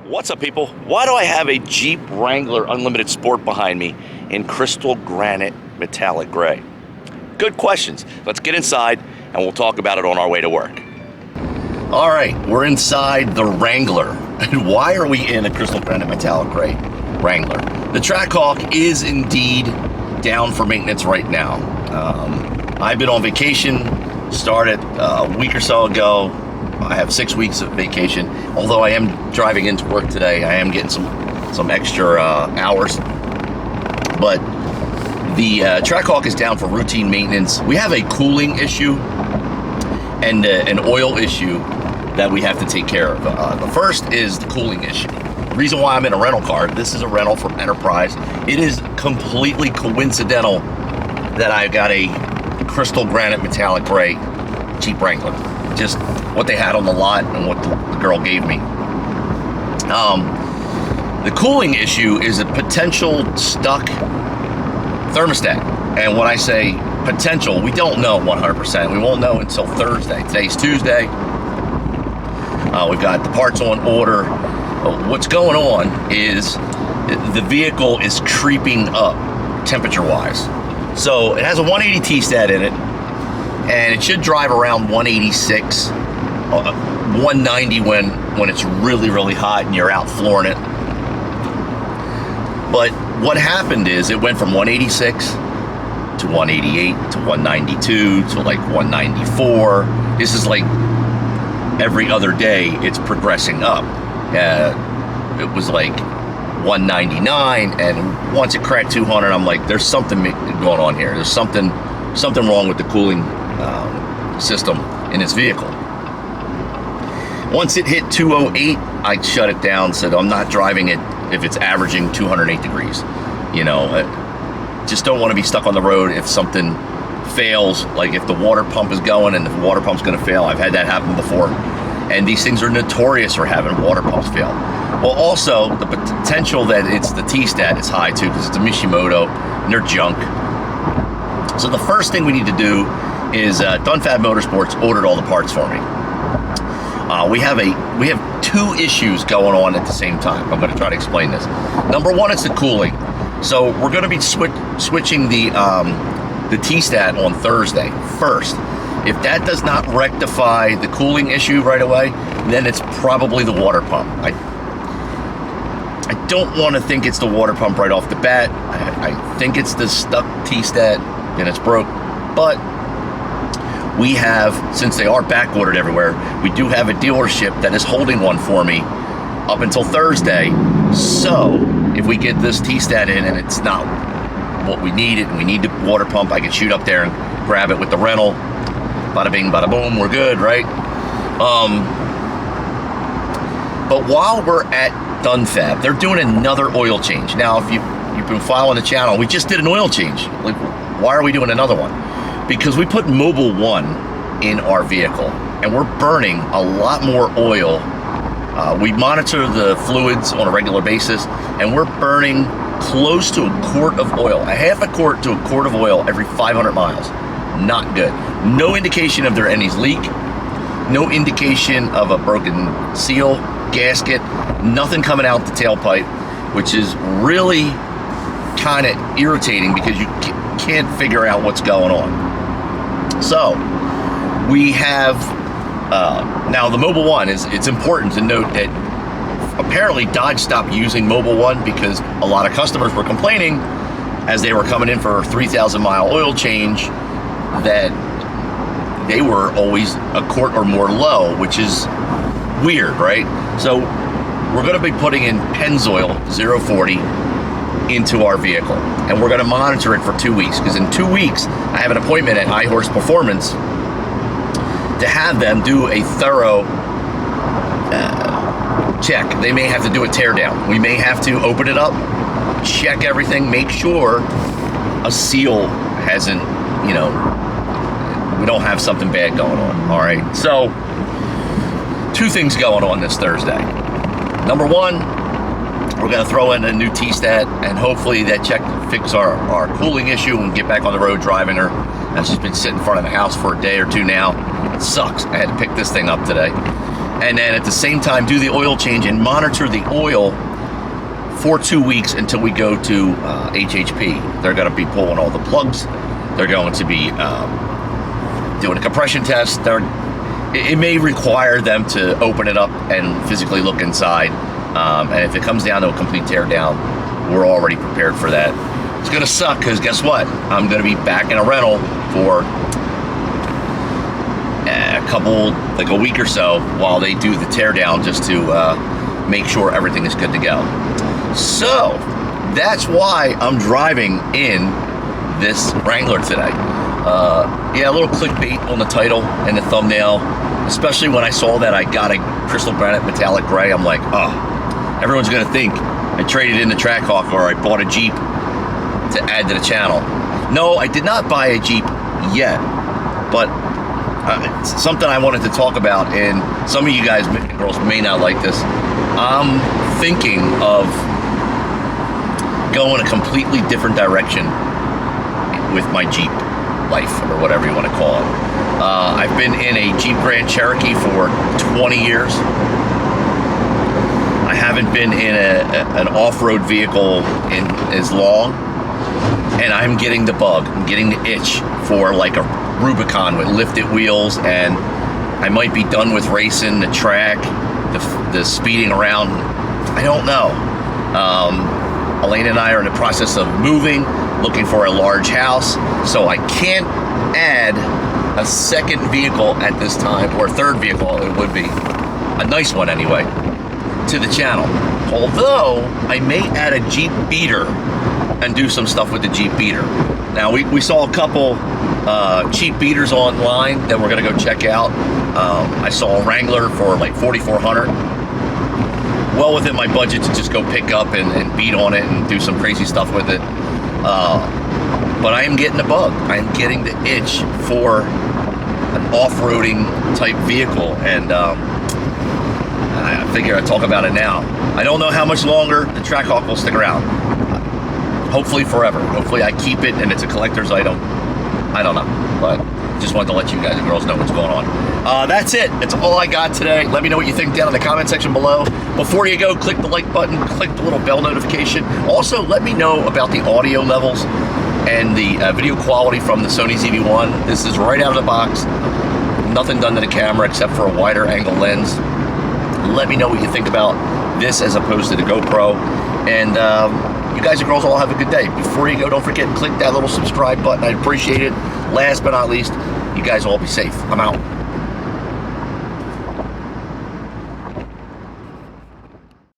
What's up, people? Why do I have a Jeep Wrangler Unlimited Sport behind me in crystal granite metallic gray? Good questions. Let's get inside and we'll talk about it on our way to work. All right, we're inside the Wrangler. And why are we in a crystal granite metallic gray Wrangler? The Trackhawk is indeed down for maintenance right now. I've been on vacation, started a week or so ago. I have 6 weeks of vacation. Although I am driving into work today, I am getting some extra hours. But the Trackhawk is down for routine maintenance. We have a cooling issue and an oil issue that we have to take care of. The first is the cooling issue. The reason why I'm in a rental car, this is a rental from Enterprise. It is completely coincidental that I got a crystal granite metallic gray Jeep Wrangler. Just what they had on the lot and what the girl gave me. The cooling issue is a potential stuck thermostat. And when I say potential, we don't know 100%. We won't know until Thursday. Today's Tuesday. We've got the parts on order. What's going on is the vehicle is creeping up temperature-wise. So it has a 180 T-stat in it, and it should drive around 186, 190 when it's really, really hot and you're out flooring it. But what happened is it went from 186 to 188 to 192 to like 194. This is like every other day it's progressing up. It was like 199, and once it cracked 200, I'm like, there's something going on here. There's something wrong with the cooling system in this vehicle. Once it hit 208, I shut it down, said I'm not driving it if it's averaging 208 degrees. You know, just don't want to be stuck on the road if something fails, like if the water pump is going and the water pump's going to fail. I've had that happen before, and these things are notorious for having water pumps fail. Well, also, the potential that it's the T-stat is high too, because it's a Mishimoto and they're junk. So the first thing we need to do is Dunfab Motorsports ordered all the parts for me. We have two issues going on at the same time. I'm going to try to explain this. Number one is the cooling. So we're going to be switching the T-stat on Thursday first. If that does not rectify the cooling issue right away, then it's probably the water pump. I don't want to think it's the water pump right off the bat. I think it's the stuck T-stat and it's broke. But we have, since they are back ordered everywhere, we do have a dealership that is holding one for me up until Thursday. So if we get this T-stat in and it's not what we need and we need the water pump, I can shoot up there and grab it with the rental. Bada bing, bada boom, we're good, right? But while we're at Dunfab, they're doing another oil change. Now, if you've been following the channel, we just did an oil change. Like, why are we doing another one? Because we put Mobil 1 in our vehicle, and we're burning a lot more oil. We monitor the fluids on a regular basis, and we're burning close to a quart of oil, a half a quart to a quart of oil every 500 miles. Not good. No indication of there any leak, no indication of a broken seal, gasket, nothing coming out the tailpipe, which is really kind of irritating because you can't figure out what's going on. So we have now the Mobil 1 it's important to note that apparently Dodge stopped using Mobil 1 because a lot of customers were complaining as they were coming in for a 3,000 mile oil change that they were always a quart or more low, which is weird, right? So we're going to be putting in Pennzoil 040 into our vehicle, and we're going to monitor it for 2 weeks, because in 2 weeks I have an appointment at iHorse Performance to have them do a thorough check. They may have to do a teardown. We may have to open it up, check everything, make sure a seal hasn't, we don't have something bad going on. All right, so two things going on this Thursday. Number one, we're going to throw in a new T-stat, and hopefully that check fix our cooling issue and get back on the road driving her. She's been sitting in front of the house for a day or two now. It sucks. I had to pick this thing up today. and then at the same time do the oil change and monitor the oil for 2 weeks until we go to HHP. They're going to be pulling all the plugs. They're going to be doing a compression test. It may require them to open it up and physically look inside. And if it comes down to a complete tear down, we're already prepared for that. It's going to suck because guess what? I'm going to be back in a rental for a week or so while they do the tear down, just to make sure everything is good to go. So that's why I'm driving in this Wrangler today. Yeah, a little clickbait on the title and the thumbnail, especially when I saw that I got a crystal granite metallic gray. I'm like, oh, everyone's gonna think I traded in the Trackhawk or I bought a Jeep to add to the channel. No, I did not buy a Jeep yet, but it's something I wanted to talk about, and some of you guys, girls, may not like this. I'm thinking of going a completely different direction with my Jeep life, or whatever you want to call it. I've been in a Jeep Grand Cherokee for 20 years. I haven't been in an off-road vehicle in as long, and I'm getting the bug. I'm getting the itch for like a Rubicon with lifted wheels, and I might be done with racing, the track, the speeding around. I don't know. Elaine and I are in the process of moving, looking for a large house, so I can't add a second vehicle at this time, or a third vehicle, it would be a nice one anyway, to the channel. Although I may add a Jeep beater and do some stuff with the Jeep beater. Now we saw a couple cheap beaters online that we're gonna go check out. I saw a Wrangler for like $4,400. Well within my budget to just go pick up and beat on it and do some crazy stuff with it. But I am getting the bug. I am getting the itch for an off-roading type vehicle, and I figure I'd talk about it now. I don't know how much longer the Trackhawk will stick around. Hopefully forever. Hopefully I keep it and it's a collector's item. I don't know, but just wanted to let you guys and girls know what's going on. That's it. That's all I got today. Let me know what you think down in the comment section below. Before you go, click the like button, click the little bell notification. Also, let me know about the audio levels and the video quality from the Sony ZV-1. This is right out of the box. Nothing done to the camera except for a wider angle lens. Let me know what you think about this as opposed to the GoPro. And you guys and girls all have a good day. Before you go, don't forget to click that little subscribe button. I'd appreciate it. Last but not least, you guys all be safe. I'm out.